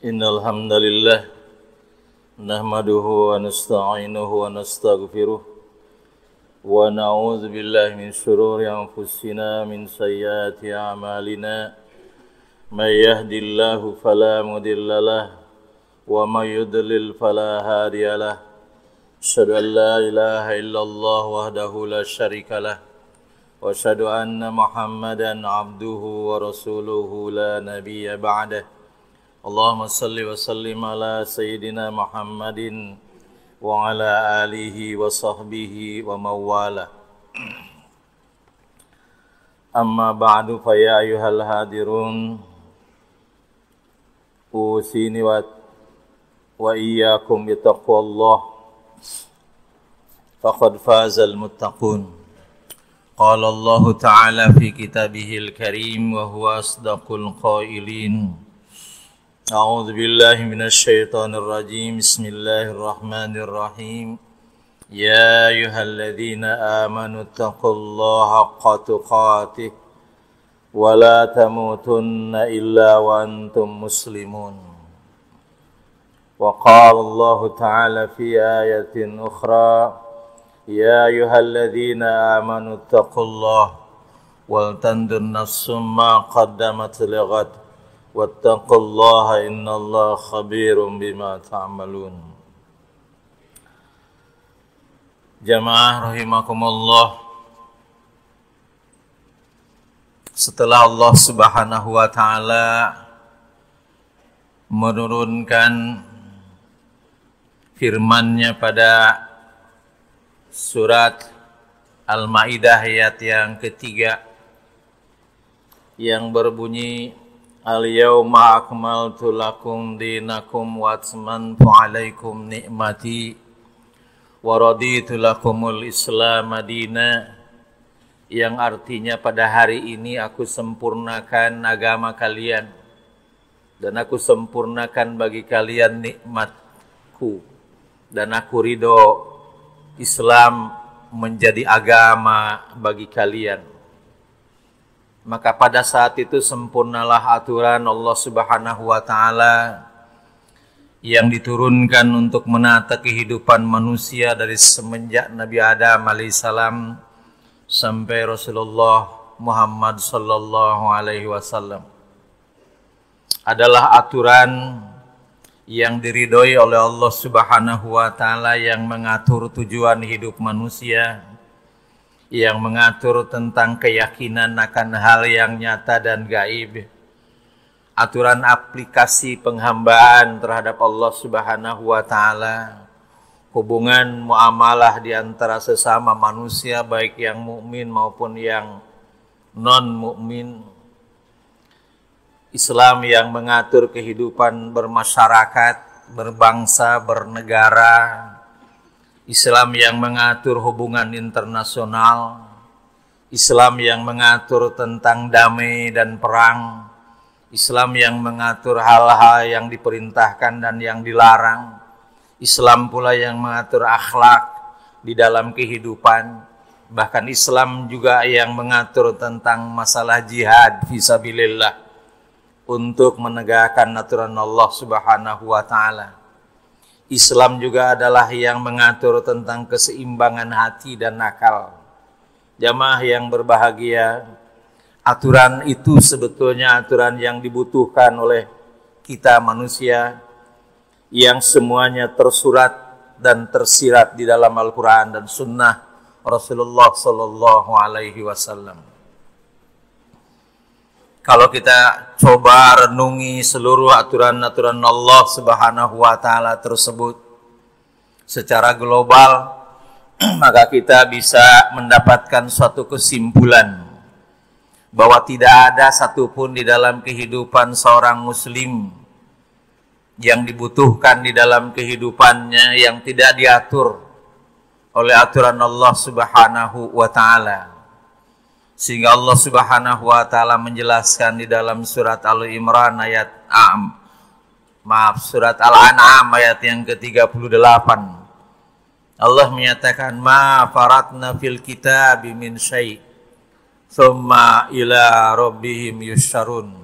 Innal hamdalillah nahmaduhu wa nasta'inuhu wa nastaghfiruh wa na'udzu billahi min shururi anfusina min sayyiati a'malina may yahdihillahu fala mudilla lahu wa may yudlil fala hadiya lahu asyhadu an la ilaha illallah wahdahu la syarika lahu wa asyhadu anna Muhammadan abduhu wa rasuluhu la nabiyya ba'dahu. Allahumma salli wa sallim ala Sayyidina Muhammadin wa ala alihi wa sahbihi wa mawala. Amma ba'du fa ya ayyuhal hadirun usini wa iyyakum bi taqwallah faqad fazal muttaqun. Qala Allah Ta'ala fi kitabihil karim wa huwa asdaqul qailin. أعوذ بالله من الشيطان الرجيم بسم الله الرحمن الرحيم يا أيها الذين آمنوا اتقوا الله حق تقاته ولا تموتن إلا وأنتم مسلمون وقال الله تعالى في آية أخرى يا أيها الذين آمنوا اتقوا الله ولتنظر نفس ما قدمت لغد wattaqullaha innallaha khabirum bima ta'malun. Jamaah rahimakumullah, setelah Allah Subhanahu wa ta'ala menurunkan firman-Nya pada surat Al-Maidah ayat yang ketiga yang berbunyi Al-yawma akmaltu lakum dinakum wa atmamtu alaikum ni'mati wa raditu lakumul Islam madina, yang artinya pada hari ini aku sempurnakan agama kalian dan aku sempurnakan bagi kalian nikmatku dan aku ridho Islam menjadi agama bagi kalian. Maka pada saat itu sempurnalah aturan Allah Subhanahu wa ta'ala yang diturunkan untuk menata kehidupan manusia dari semenjak Nabi Adam alaihissalam sampai Rasulullah Muhammad sallallahu alaihi wasallam. Adalah aturan yang diridhoi oleh Allah Subhanahu wa ta'ala yang mengatur tujuan hidup manusia, yang mengatur tentang keyakinan akan hal yang nyata dan gaib, aturan aplikasi penghambaan terhadap Allah Subhanahu wa ta'ala, hubungan muamalah di antara sesama manusia baik yang mukmin maupun yang non-mukmin, Islam yang mengatur kehidupan bermasyarakat, berbangsa, bernegara, Islam yang mengatur hubungan internasional, Islam yang mengatur tentang damai dan perang, Islam yang mengatur hal-hal yang diperintahkan dan yang dilarang, Islam pula yang mengatur akhlak di dalam kehidupan, bahkan Islam juga yang mengatur tentang masalah jihad fisabilillah untuk menegakkan aturan Allah Subhanahu wa ta'ala. Islam juga adalah yang mengatur tentang keseimbangan hati dan akal. Jamaah yang berbahagia, aturan itu sebetulnya aturan yang dibutuhkan oleh kita manusia, yang semuanya tersurat dan tersirat di dalam Al-Quran dan Sunnah Rasulullah Sallallahu Alaihi Wasallam. Kalau kita coba renungi seluruh aturan-aturan Allah Subhanahu wa ta'ala tersebut secara global, maka kita bisa mendapatkan suatu kesimpulan bahwa tidak ada satupun di dalam kehidupan seorang muslim yang dibutuhkan di dalam kehidupannya yang tidak diatur oleh aturan Allah Subhanahu wa ta'ala. Sehingga Allah Subhanahu wa ta'ala menjelaskan di dalam surat Al-Imran ayat surat Al-An'am ayat yang ke-38. Allah menyatakan ma faratna fil kitabi min syai' thumma ila rabbihim yusyarun.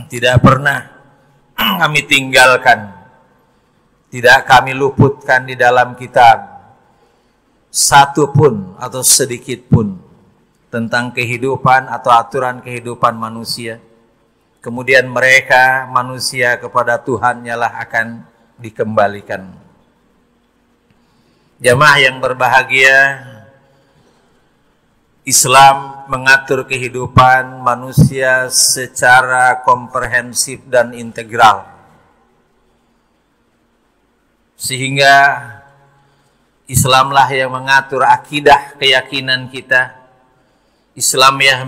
Tidak pernah kami tinggalkan, tidak kami luputkan di dalam kitab satu pun atau sedikit pun tentang kehidupan atau aturan kehidupan manusia. Kemudian mereka manusia kepada Tuhannya lah akan dikembalikan. Jamaah yang berbahagia, Islam mengatur kehidupan manusia secara komprehensif dan integral. Sehingga Islamlah yang mengatur akidah keyakinan kita. Islamlah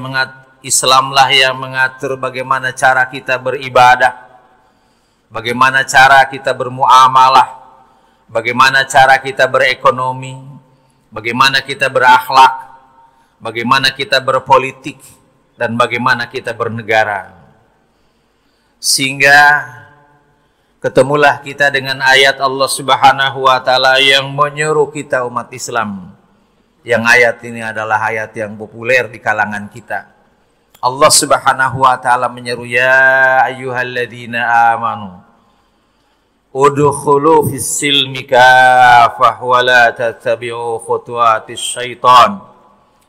yang mengatur bagaimana cara kita beribadah, bagaimana cara kita bermuamalah, bagaimana cara kita berekonomi, bagaimana kita berakhlak, bagaimana kita berpolitik, dan bagaimana kita bernegara. Sehingga ketemulah kita dengan ayat Allah Subhanahu wa Ta'ala yang menyuruh kita umat Islam. Yang ayat ini adalah ayat yang populer di kalangan kita. Allah Subhanahu wa Ta'ala menyeru, ya ayyuhalladzina amanu udkhulu fis silmi kafah wa la tattabi'u khutuwatis syaitan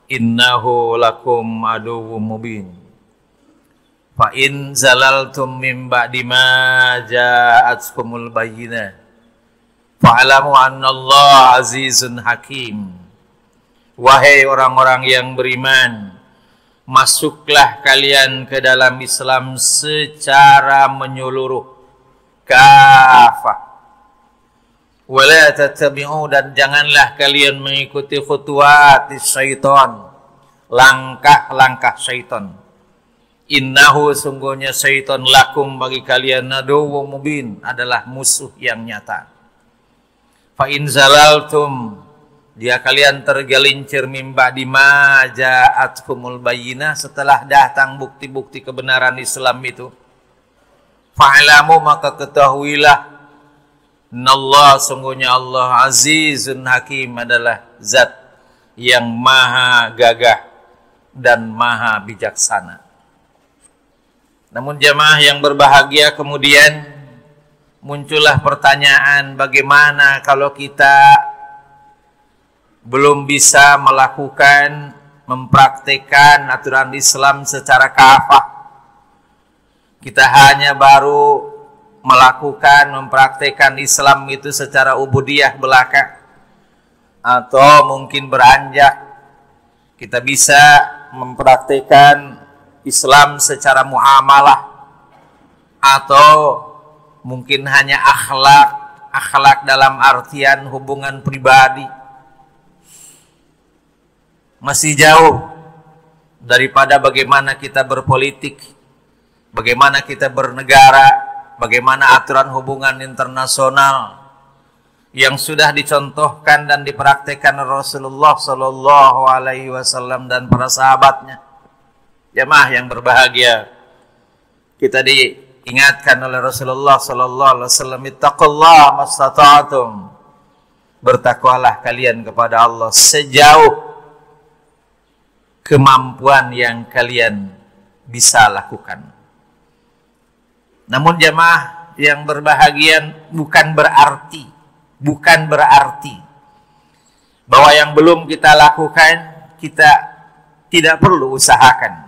innahu lakum aduwwum mubin. Fa in zalaltum min ba'di ma ja'atkumul bayyinah fa'lamu annallaha azizun hakim. Wahai orang-orang yang beriman, masuklah kalian ke dalam Islam secara menyeluruh, kafah. Wala tattabi'u, dan janganlah kalian mengikuti khutuwatis syaitan, langkah-langkah syaitan. Innahu, sungguhnya syaitan lakum, bagi kalian, aduwwum mubin, adalah musuh yang nyata. Fa in zalaltum, dia kalian tergelincir min ba'di ma ja'atkumul bayyinah, setelah datang bukti-bukti kebenaran Islam itu. Fa'lamu, maka ketahuilah, Nallah, sungguhnya Allah azizun hakim, adalah zat yang maha gagah dan maha bijaksana. Namun jamaah yang berbahagia, kemudian muncullah pertanyaan, bagaimana kalau kita belum bisa melakukan, mempraktikkan aturan Islam secara kafah? Kita hanya baru melakukan, mempraktikkan Islam itu secara ubudiyah belaka, atau mungkin beranjak kita bisa mempraktikkan Islam secara muamalah, atau mungkin hanya akhlak dalam artian hubungan pribadi. Masih jauh daripada bagaimana kita berpolitik, bagaimana kita bernegara, bagaimana aturan hubungan internasional yang sudah dicontohkan dan dipraktikkan Rasulullah Sallallahu Alaihi Wasallam dan para sahabatnya. Jamaah yang berbahagia, kita diingatkan oleh Rasulullah Sallallahu Alaihi Wasallam, ittaqullaha mastata'tum, bertakwalah kalian kepada Allah sejauh kemampuan yang kalian bisa lakukan. Namun jamaah yang berbahagia, bukan berarti bahwa yang belum kita lakukan kita tidak perlu usahakan.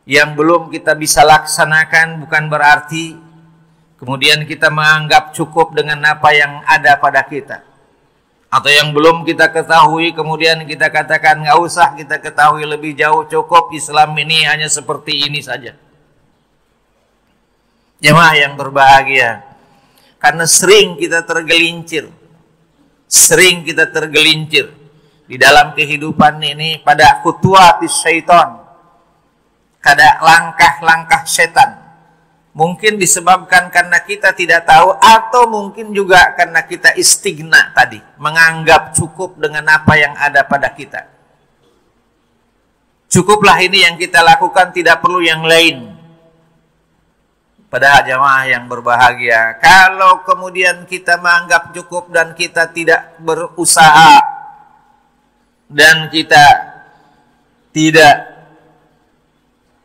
Yang belum kita bisa laksanakan bukan berarti kemudian kita menganggap cukup dengan apa yang ada pada kita. Atau yang belum kita ketahui kemudian kita katakan nggak usah kita ketahui lebih jauh, cukup Islam ini hanya seperti ini saja. Jemaah yang berbahagia, karena sering kita tergelincir di dalam kehidupan ini pada khutuwatis syaitan, pada langkah-langkah setan. Mungkin disebabkan karena kita tidak tahu, atau mungkin juga karena kita istighna tadi, menganggap cukup dengan apa yang ada pada kita. Cukuplah ini yang kita lakukan, tidak perlu yang lain. Padahal jamaah yang berbahagia, kalau kemudian kita menganggap cukup dan kita tidak berusaha, dan kita tidak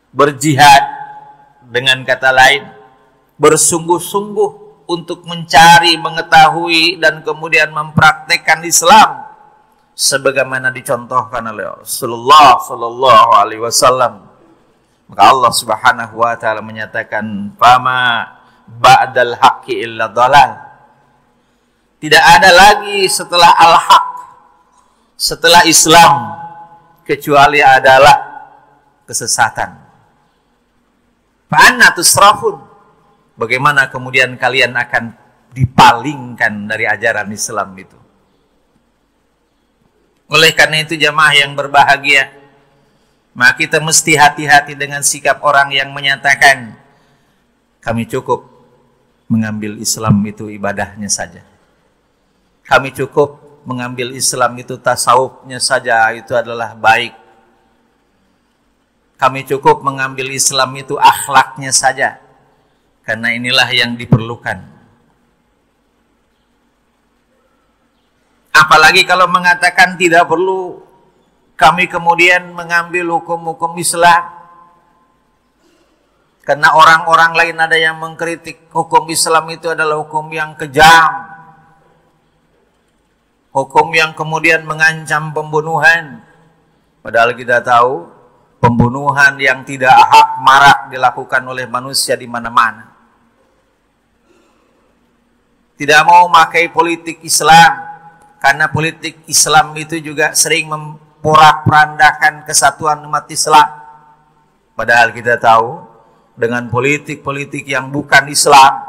berjihad, dengan kata lain, bersungguh-sungguh untuk mencari, mengetahui, dan kemudian mempraktekkan Islam sebagaimana dicontohkan oleh Rasulullah sallallahu alaihi wasallam. Maka Allah Subhanahu wa taala menyatakan, "Fama ba'dal haqqi illa dhalal." Tidak ada lagi setelah al-haq, setelah Islam, kecuali adalah kesesatan. Fa'anna tusrafun. Bagaimana kemudian kalian akan dipalingkan dari ajaran Islam itu? Oleh karena itu jamaah yang berbahagia, maka kita mesti hati-hati dengan sikap orang yang menyatakan kami cukup mengambil Islam itu ibadahnya saja. Kami cukup mengambil Islam itu tasawufnya saja, itu adalah baik. Kami cukup mengambil Islam itu akhlaknya saja, karena inilah yang diperlukan. Apalagi kalau mengatakan tidak perlu, kami kemudian mengambil hukum-hukum Islam. Karena orang-orang lain ada yang mengkritik hukum Islam itu adalah hukum yang kejam. Hukum yang kemudian mengancam pembunuhan. Padahal kita tahu pembunuhan yang tidak hak marak dilakukan oleh manusia di mana-mana. Tidak mau memakai politik Islam, karena politik Islam itu juga sering memporak-porandakan kesatuan umat Islam. Padahal kita tahu dengan politik-politik yang bukan Islam,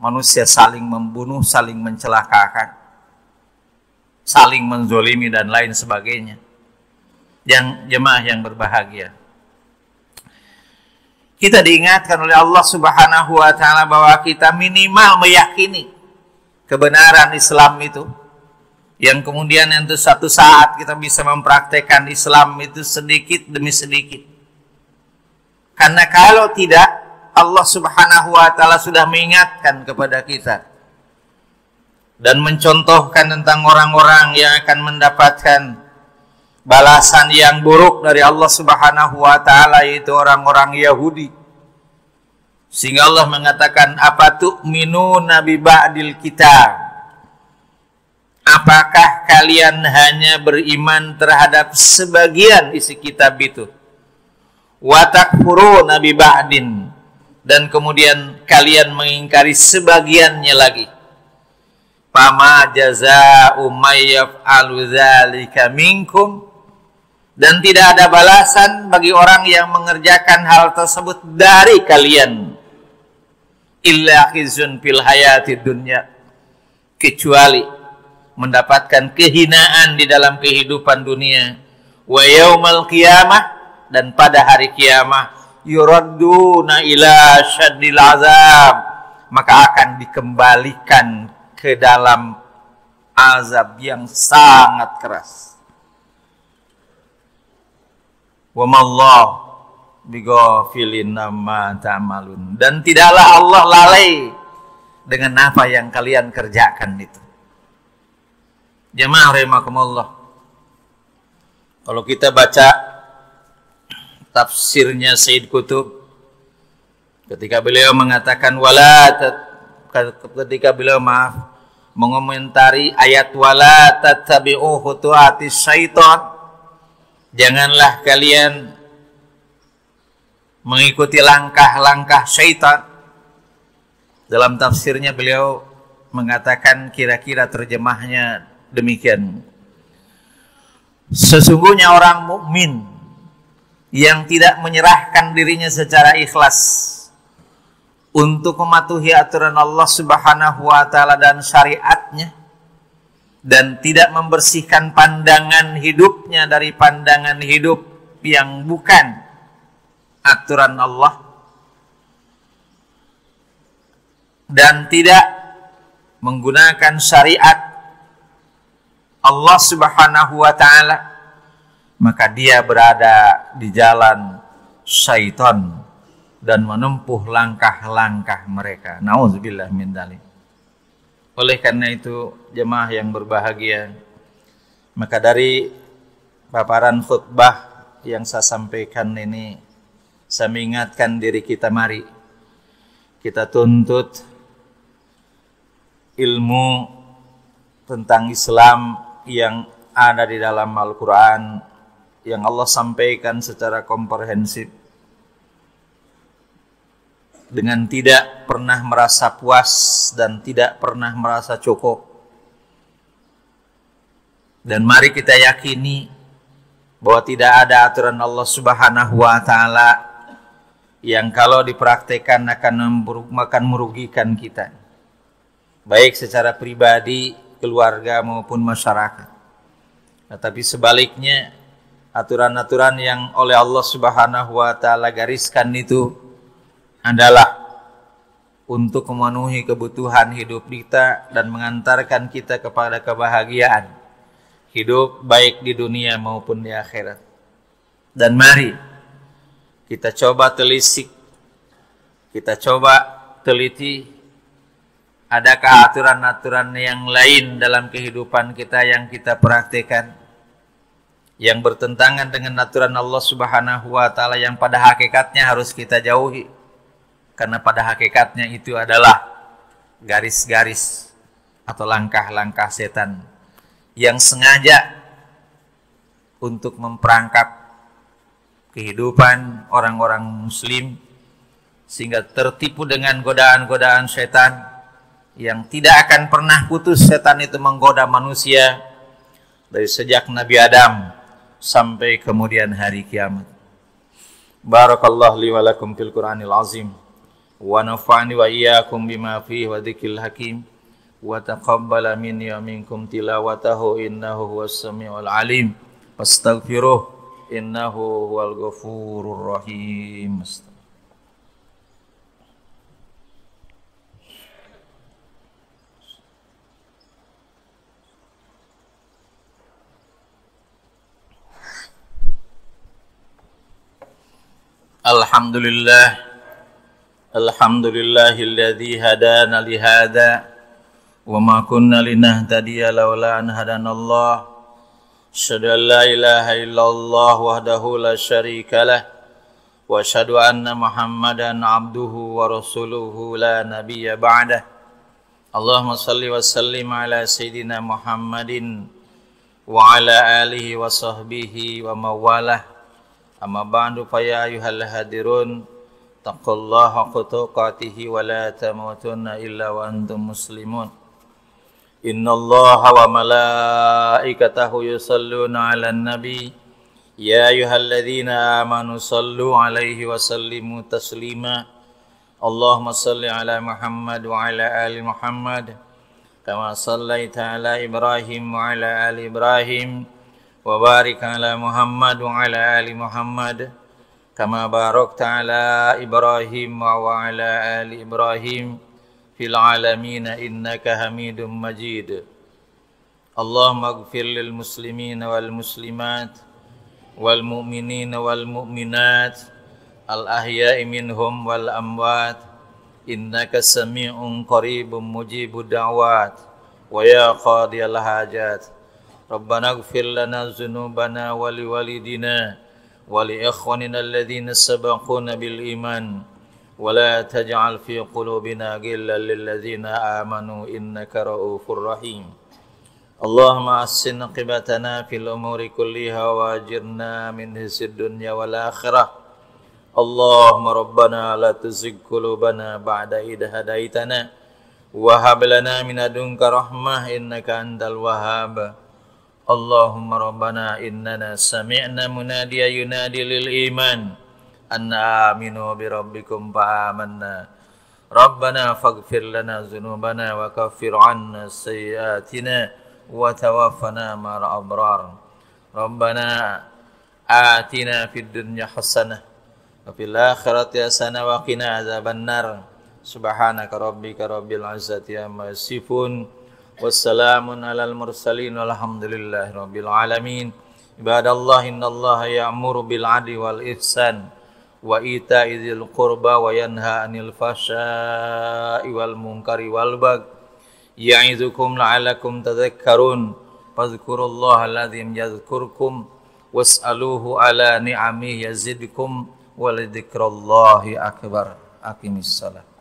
manusia saling membunuh, saling mencelakakan, saling menzolimi dan lain sebagainya. Yang jemaah yang berbahagia, kita diingatkan oleh Allah Subhanahu wa taala bahwa kita minimal meyakini kebenaran Islam itu, yang kemudian untuk satu saat kita bisa mempraktekkan Islam itu sedikit demi sedikit. Karena kalau tidak, Allah Subhanahu wa taala sudah mengingatkan kepada kita dan mencontohkan tentang orang-orang yang akan mendapatkan balasan yang buruk dari Allah Subhanahu wa taala, yaitu orang-orang Yahudi. Sehingga Allah mengatakan, "Apa tu'minuna bi ba'dil kitab?" Apakah kalian hanya beriman terhadap sebagian isi kitab itu? Wa takfuruna bi ba'din, dan kemudian kalian mengingkari sebagiannya lagi. Fama jazaa'u may yaf'alu dzalika minkum, dan tidak ada balasan bagi orang yang mengerjakan hal tersebut dari kalian, illa khizyun fil hayatid dunya, kecuali mendapatkan kehinaan di dalam kehidupan dunia. Wa yaumal qiyamah, dan pada hari kiamah, yuradduna ila syaddil azab, maka akan dikembalikan ke dalam azab yang sangat keras. Wa mallahu bighafilin amma ta'malun, dan tidaklah Allah lalai dengan apa yang kalian kerjakan itu. Jemaah rahimakumullah, kalau kita baca tafsirnya Sayyid Qutb, ketika beliau mengatakan ketika beliau mengomentari ayat wala tattabi'u khutuwatis syaitan, janganlah kalian mengikuti langkah-langkah syaitan. Dalam tafsirnya beliau mengatakan kira-kira terjemahnya demikian: sesungguhnya orang mukmin yang tidak menyerahkan dirinya secara ikhlas untuk mematuhi aturan Allah Subhanahu wa taala dan syariatnya, dan tidak membersihkan pandangan hidupnya dari pandangan hidup yang bukan aturan Allah, dan tidak menggunakan syariat Allah Subhanahu wa ta'ala, maka dia berada di jalan syaitan dan menempuh langkah-langkah mereka. Nauzubillah min dzalik. Oleh karena itu, jemaah yang berbahagia, maka dari paparan khutbah yang saya sampaikan ini, saya mengingatkan diri kita, mari kita tuntut ilmu tentang Islam yang ada di dalam Al-Quran, yang Allah sampaikan secara komprehensif, dengan tidak pernah merasa puas dan tidak pernah merasa cukup. Dan mari kita yakini bahwa tidak ada aturan Allah Subhanahu wa Ta'ala yang kalau dipraktekkan akan merugikan kita, baik secara pribadi, keluarga maupun masyarakat. Tetapi sebaliknya, aturan-aturan yang oleh Allah Subhanahu wa Ta'ala gariskan itu adalah untuk memenuhi kebutuhan hidup kita dan mengantarkan kita kepada kebahagiaan hidup baik di dunia maupun di akhirat. Dan mari kita coba telisik, kita coba teliti, adakah aturan-aturan yang lain dalam kehidupan kita yang kita praktekkan yang bertentangan dengan aturan Allah Subhanahu wa Ta'ala yang pada hakikatnya harus kita jauhi, karena pada hakikatnya itu adalah garis-garis atau langkah-langkah setan yang sengaja untuk memperangkap kehidupan orang-orang muslim sehingga tertipu dengan godaan-godaan setan yang tidak akan pernah putus. Setan itu menggoda manusia dari sejak Nabi Adam sampai kemudian hari kiamat. Barakallahu li wa lakum fil Qur'anil azim wa nafa'ani wa iyyakum bima fihi wa dzikril hakim wa taqabbala minni wa minkum tilawatahu innahu huwas samiul alim fastaghfiruh innahu huwal ghafurur rahim. Alhamdulillah, alhamdulillahilladzi hadana li hadza wa ma kunna linahtadiya laula an hadanallah. Asyhadu an la ilaha illallah wahdahu la syarika lah wa asyhadu anna Muhammadan abduhu wa rasuluhu la nabiyya ba'dah. Allahumma salli wa sallim ala sayyidina Muhammadin wa ala alihi wa sahbihi wa mawalah. Amma ba'du fa ya ayyuhal hadirun taqullaha haqqa tuqatih wa la tamutunna illa wa antum muslimun. Innallaha wa malaikatahu yusalluna 'alan nabi ya ayyuhalladzina amanu sallu 'alaihi wa sallimu taslima. Allahumma salli 'ala Muhammad wa 'ala ali Muhammad kama sallaita 'ala Ibrahim wa 'ala ali Ibrahim wa barik 'ala Muhammad wa 'ala ali Muhammad kama barakta 'ala Ibrahim wa 'ala ali Ibrahim fil alamin innaka Hamidum Majid. Allahumma ighfir lil muslimin wal muslimat wal mu'minin wal mu'minat al ahya'i minhum wal amwat innaka sami'un qaribun mujibud da'wat wa ya qadiyal hajat. Rabbana ighfir lana dzunubana wa liwalidina wa li ikhwanina alladhina sabaquna bil iman ولا تجعل في قلوبنا غلا للذين آمنوا إنك رؤوف رحيم. اللهم أحسن عاقبتنا في الأمور كلها وأجرنا من خزي الدنيا والآخرة. اللهم ربنا لا تزغ قلوبنا بعد إذ هديتنا وهب لنا من لدنك رحمة إنك أنت الوهاب. اللهم ربنا إننا سمعنا مناديا ينادي للإيمان anna aminu bi rabbikum fa amanna. Rabbana faghfir lana dzunubana wa kaffir 'anna sayyi'atina wa tawaffana ma'al abrar. Rabbana atina fid dunya hasanah wa fil akhirati hasanah wa qina adzabannar. Subhanaka rabbika rabbil izzati amma yasifun wassalamun alal mursalin walhamdulillahi rabbil alamin. Ibadallah innallaha ya'muru bil 'adli wal ihsan wa ita'i dzil qurba wa yanha 'anil fahsya'i wal munkari wal baghi ya'idukum la'allakum tadhakkarun. Fadhkurullaha alladzi yadhkurkum was'aluhu ala ni'amihi yazidkum wa lidzikrallahi akbar. Aqimissalah.